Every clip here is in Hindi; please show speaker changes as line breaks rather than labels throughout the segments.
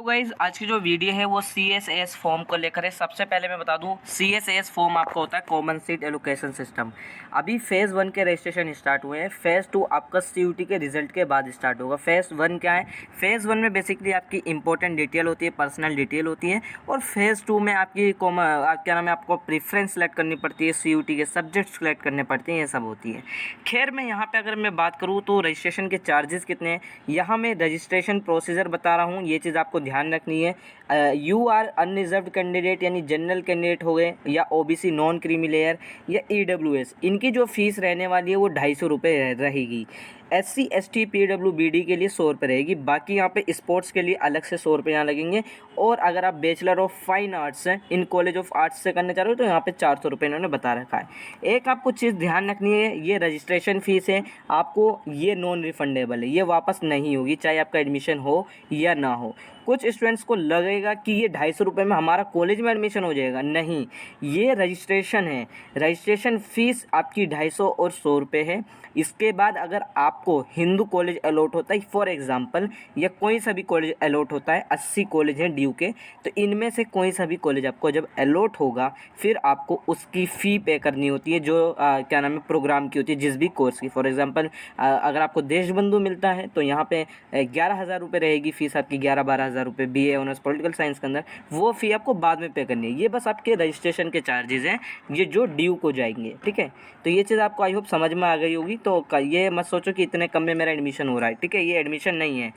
गाइज आज की जो वीडियो है वो CSAS फॉर्म को लेकर है। सबसे पहले मैं बता दूं CSAS फॉर्म आपका होता है कॉमन सीट एलोकेशन सिस्टम। अभी फेज़ 1 के रजिस्ट्रेशन स्टार्ट हुए हैं। फेज़ 2 आपका CUT के रिजल्ट के बाद स्टार्ट होगा। फेज़ 1 क्या है? फेज़ 1 में बेसिकली आपकी इंपॉर्टेंट डिटेल होती है, पर्सनल डिटेल होती है, और फेज़ 2 में आपकी क्या नाम है, आपको प्रेफरेंस सेलेक्ट करनी पड़ती है, CUT के सब्जेक्ट सेलेक्ट करने पड़ते हैं, ये सब होती है। खैर मैं यहाँ पर अगर मैं बात करूँ तो रजिस्ट्रेशन के चार्जेस कितने हैं, यहाँ मैं रजिस्ट्रेशन प्रोसीजर बता रहा हूँ, ये चीज़ आपको ध्यान रखनी है। यू आर अनरिजर्व्ड कैंडिडेट यानी जनरल कैंडिडेट हो गए, या OBC नॉन क्रीमी लेयर, या EWS, इनकी जो फीस रहने वाली है वो 250 रुपये रहेगी। SC ST PWBD के लिए 100 रुपये रहेगी। बाकी यहाँ पे स्पोर्ट्स के लिए अलग से 100 रुपये यहाँ लगेंगे। और अगर आप बैचलर ऑफ फाइन आर्ट्स हैं इन कॉलेज ऑफ आर्ट्स से करने चाह रहे हो तो यहाँ पे 400 रुपये इन्होंने बता रखा है। एक आपको चीज़ ध्यान रखनी है, ये रजिस्ट्रेशन फ़ीस है, आपको ये नॉन रिफंडेबल है, ये वापस नहीं होगी चाहे आपका एडमिशन हो या ना हो। कुछ स्टूडेंट्स को लगेगा कि ये 250 रुपये में हमारा कॉलेज में एडमिशन हो जाएगा, नहीं, ये रजिस्ट्रेशन है। रजिस्ट्रेशन फ़ीस आपकी 250 और 100 रुपये है। इसके बाद अगर आपको हिंदू कॉलेज अलॉट होता है फॉर एग्जांपल, या कोई सा भी कॉलेज अलॉट होता है, 80 कॉलेज हैं ड्यू के, तो इनमें से कोई सा भी कॉलेज आपको जब अलॉट होगा फिर आपको उसकी फ़ी पे करनी होती है, जो क्या नाम है, प्रोग्राम की होती है, जिस भी कोर्स की। फॉर एग्जांपल अगर आपको देशबंधु मिलता है तो यहाँ पे 11,000 रुपये रहेगी फ़ीस आपकी, 11-12,000 रुपये BA ऑनर्स पॉलिटिकल साइंस के अंदर, वो फ़ी आपको बाद में पे करनी है। ये बस आपके रजिस्ट्रेशन के चार्जेज़ हैं, ये जो ड्यू को जाएंगे, ठीक है। तो ये चीज़ आपको आई होप समझ में आ गई होगी। तो ये मत सोचो कि इतने कम में मेरा एडमिशन हो रहा है, ठीक है, ये एडमिशन नहीं है।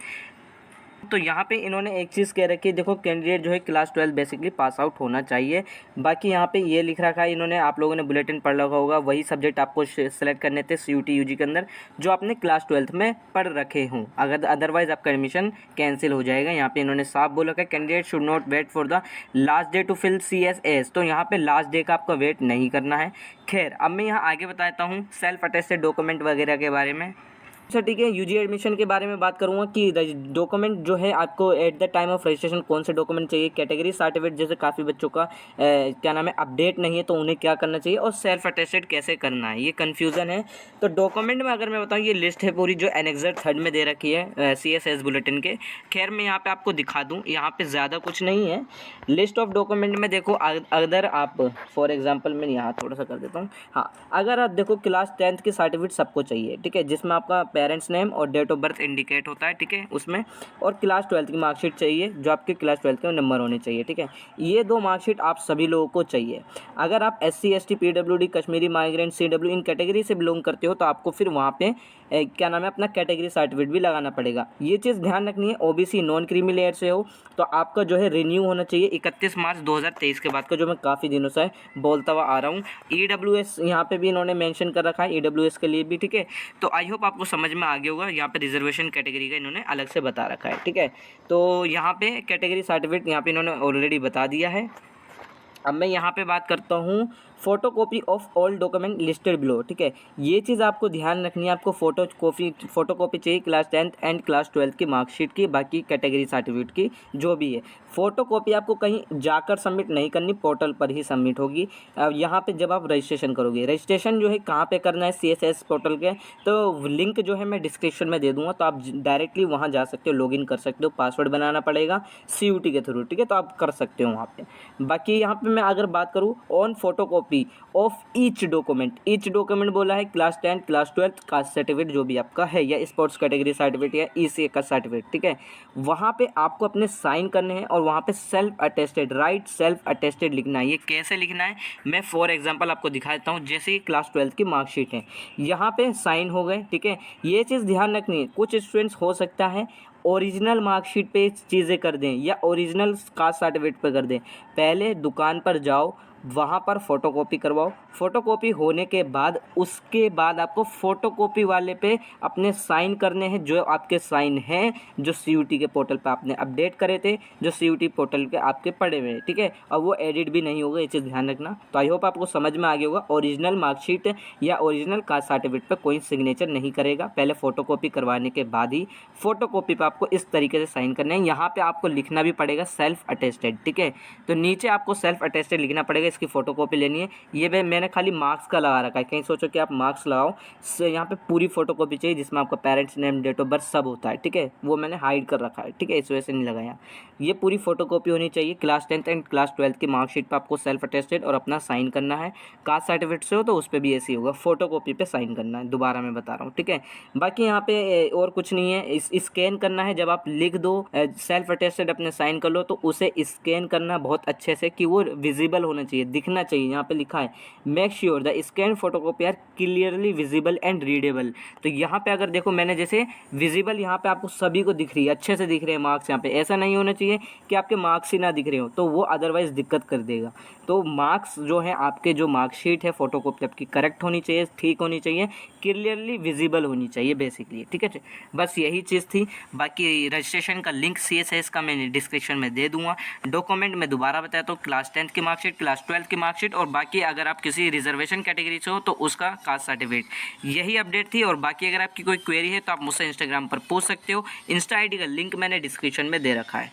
तो यहाँ पे इन्होंने एक चीज़ कह रखी है, देखो कैंडिडेट जो है क्लास 12 बेसिकली पास आउट होना चाहिए। बाकी यहाँ पे ये लिख रखा है इन्होंने, आप लोगों ने बुलेटिन पढ़ रखा होगा, वही सब्जेक्ट आपको सेलेक्ट करने थे CUT UG के अंदर जो आपने क्लास 12 में पढ़ रखे हों, अगर अदरवाइज़ आपका एडमिशन कैंसिल हो जाएगा। यहाँ पे इन्होंने साफ बोला कि candidate should not wait for the last day to fill CSAS, तो यहाँ पर लास्ट डे का आपका वेट नहीं करना है। खैर अब मैं यहाँ आगे बताता हूँ सेल्फ अटेस्टेड डॉक्यूमेंट वगैरह के बारे में। अच्छा ठीक है, UG एडमिशन के बारे में बात करूँगा कि डॉक्यूमेंट जो है आपको at the time of registration कौन से डॉक्यूमेंट चाहिए। कैटेगरी सर्टिफिकेट, जैसे काफ़ी बच्चों का क्या नाम है अपडेट नहीं है तो उन्हें क्या करना चाहिए, और सेल्फ अटेस्टेड कैसे करना है, ये कन्फ्यूज़न है। तो डॉक्यूमेंट में अगर मैं बताऊँ, ये लिस्ट है पूरी जो एनेक्सर 3 में दे रखी है CSAS बुलेटिन के। खैर मैं यहाँ पर आपको दिखा दूँ, यहाँ पर ज़्यादा कुछ नहीं है। लिस्ट ऑफ डॉक्यूमेंट में देखो, अगर आप फॉर एग्जाम्पल मैं यहाँ थोड़ा सा कर देता हूँ, हाँ, अगर आप देखो क्लास 10th की सर्टिफिकेट सबको चाहिए, ठीक है, जिसमें आपका पेरेंट्स नेम और डेट ऑफ बर्थ इंडिकेट होता है, ठीक है, उसमें, और क्लास 12 की मार्कशीट चाहिए जो आपके क्लास 12 के नंबर होने चाहिए, ठीक है। ये 2 मार्कशीट आप सभी लोगों को चाहिए। अगर आप SC ST PWD Kashmiri migrant CW इन कैटेगरी से बिलोंग करते हो तो आपको फिर वहाँ पे क्या नाम है अपना कैटेगरी सर्टिफिकेट भी लगाना पड़ेगा। ये चीज़ ध्यान रखनी है। OBC नॉन क्रीमी लेयर से हो तो आपका जो है रिन्यू होना चाहिए 31 मार्च 2023 के बाद का, जो मैं काफ़ी दिनों से बोलता हुआ आ रहा हूँ। EWS यहाँ पे भी इन्होंने मेंशन कर रखा है, EWS के लिए भी, ठीक है। तो आई होप आपको समझ में आ गया होगा। यहाँ पे रिजर्वेशन कैटेगरी का इन्होंने अलग से बता रखा है, ठीक है। तो यहाँ पे कैटेगरी सर्टिफिकेट यहाँ पे इन्होंने ऑलरेडी बता दिया है। अब मैं यहाँ पे बात करता हूँ photocopy of all document listed below, ठीक है। ये चीज़ आपको ध्यान रखनी है, आपको फोटोकॉपी चाहिए क्लास 10th एंड क्लास 12 की मार्कशीट की, बाकी कैटेगरी सर्टिफिकेट की जो भी है। फोटोकॉपी आपको कहीं जाकर सबमिट नहीं करनी, पोर्टल पर ही सबमिट होगी। अब यहाँ पे जब आप रजिस्ट्रेशन करोगे, रजिस्ट्रेशन जो है कहाँ पे करना है CSAS पोर्टल के, तो लिंक जो है मैं डिस्क्रिप्शन में दे दूँगा, तो आप डायरेक्टली वहाँ जा सकते हो, लॉगिन कर सकते हो, पासवर्ड बनाना पड़ेगा CUT के थ्रू, ठीक है, तो आप कर सकते हो वहाँ पे। बाकी यहाँ पे मैं अगर बात करूँ on photocopy of each document बोला है क्लास 10 क्लास 12 कास्ट सर्टिफिकेट जो भी आपका है, या स्पोर्ट्स कैटेगरी सर्टिफिकेट या ECA का सर्टिफिकेट, ठीक है। वहाँ पे आपको अपने साइन करने हैं और वहाँ पे सेल्फ अटेस्टेड लिखना है। ये कैसे लिखना है मैं फॉर एग्जांपल आपको दिखा देता हूँ। जैसे ही क्लास 12 की मार्कशीट है, यहाँ पे साइन हो गए, ठीक है। ये चीज़ ध्यान रखनी है, कुछ स्टूडेंट्स हो सकता है ओरिजिनल मार्कशीट पे चीज़ें कर दें या ओरिजिनल कास्ट सर्टिफिकेट पे कर दें। पहले दुकान पर जाओ, वहाँ पर फ़ोटोकॉपी करवाओ। फ़ोटोकॉपी होने के बाद उसके बाद आपको फ़ोटोकॉपी वाले पे अपने साइन करने हैं, जो आपके साइन हैं जो CUT के पोर्टल पे आपने अपडेट करे थे, जो CUT पोर्टल पे आपके पड़े हुए हैं, ठीक है। और वो एडिट भी नहीं होगा, ये चीज़ ध्यान रखना। तो आई होप आपको समझ में आ गया होगा। ओरिजिनल मार्कशीट या ओरिजिनल कास्ट सर्टिफिकेट पर कोई सिग्नेचर नहीं करेगा, पहले फ़ोटोकॉपी करवाने के बाद ही फ़ोटोकॉपी पर आपको इस तरीके से साइन करने हैं। यहाँ पर आपको लिखना भी पड़ेगा सेल्फ अटेस्टेड, ठीक है। तो नीचे आपको सेल्फ अटेस्टेड लिखना पड़ेगा। जाएगा, इसकी फ़ोटोकॉपी लेनी है। ये भी मैंने खाली मार्क्स का लगा रखा है, कहीं सोचो कि आप मार्क्स लगाओ, यहाँ पे पूरी फ़ोटोकॉपी चाहिए जिसमें आपका parents name, date of birth सब होता है, ठीक है, वो मैंने हाइड कर रखा है, ठीक है, इस वजह से नहीं लगाया। ये पूरी फ़ोटोकॉपी होनी चाहिए। Class 10th and class 12th की मार्कशीट पर आपको सेल्फ अटेस्टेड और अपना साइन करना है। कास्ट सर्टिफिकेट से हो तो उस पर भी ऐसे ही होगा, फ़ोटोकॉपी पे साइन करना है, दोबारा मैं बता रहा हूँ, ठीक है। बाकी यहाँ पे और कुछ नहीं है, इस स्कैन करना है। जब आप लिख दो सेल्फ अटेस्टेड अपने साइन कर लो, तो उसे स्कैन करना बहुत अच्छे से कि वो विजिबल होना चाहिए, दिखना चाहिए। यहाँ पे लिखा है make sure the scan photocopy are clearly visible and readable. तो यहाँ पे अगर देखो मैंने जैसे विजिबल, यहाँ पे आपको सभी को दिख रही है, अच्छे से दिख रहे हैं मार्क्स। यहाँ पे ऐसा नहीं होना चाहिए कि आपके मार्क्स ही ना दिख रहे हो, तो वो अदरवाइज दिक्कत कर देगा। तो मार्क्स जो है आपके, जो मार्कशीट है फोटोकॉपी आपकी करेक्ट होनी चाहिए, ठीक होनी चाहिए, क्लियरली विजिबल होनी चाहिए बेसिकली, ठीक है। बस यही चीज़ थी। बाकी रजिस्ट्रेशन का लिंक CSS का मैं डिस्क्रिप्शन में दे दूंगा। डॉक्यूमेंट में दोबारा बताया तो क्लास 10th की मार्कशीट, क्लास 12th की मार्कशीट, और बाकी अगर आप किसी रिजर्वेशन कैटेगरी से हो तो उसका कास्ट सर्टिफिकेट। यही अपडेट थी। और बाकी अगर आपकी कोई क्वेरी है तो आप मुझसे इंस्टाग्राम पर पूछ सकते हो। इंस्टा ID का लिंक मैंने डिस्क्रिप्शन में दे रखा है।